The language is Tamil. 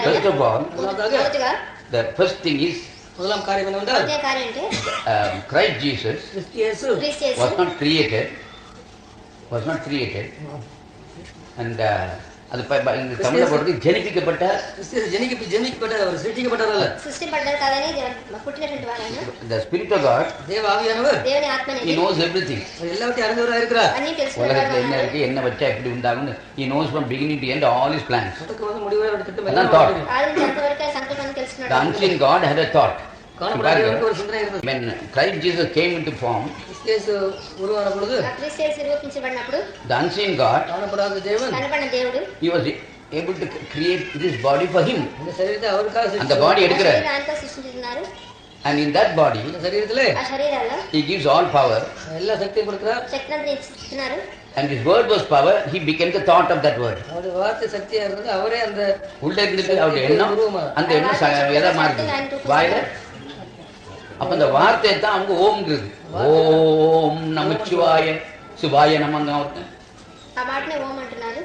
First of all, the first thing is Christ Jesus was not created, and அது தமிழ்ல போறது ஜெனிப்பிக்கப்பட்டார். அவர் சிருஷ்டிக்கப்பட்டார். சிருஷ்டிக்கப்பட்டார் காதனே புட்டினட்டு வாராங்க. The spirit of God, தேவ ஆவியானவர், தேவனே ஆத்மனே, he knows everything. எல்லாவற்றையும் அறிந்தவராக இருக்கிறார். உலகத்துல என்ன இருக்கு, என்ன வச்சா எப்படி உண்டாகும்னு he knows from beginning to end all his plans. தொடக்கத்துல முடிவு வரை திட்டம் எல்லாம் தெரியும். ஆதியிலிருந்து அந்த வரைக்கும் சங்கல்பம் தெரிஞ்சினார். The unseen God had a thought. When Christ Jesus came into form, the unseen God, he was able to create this body for him. And the body and in that body, he gives all power. And his word was power, he became the thought of that word. உள்ள இருந்துட்டு அவருடைய எண்ணம், அந்த எண்ணம் எதை மாறுது, வாயில. அப்ப அந்த வார்த்தை தான் அவங்க ஓம்ங்கிறது. ஓம் நமச்சிவாய சிவாய நமங்க. ఆ మాటనే ఓం అంటున్నారు.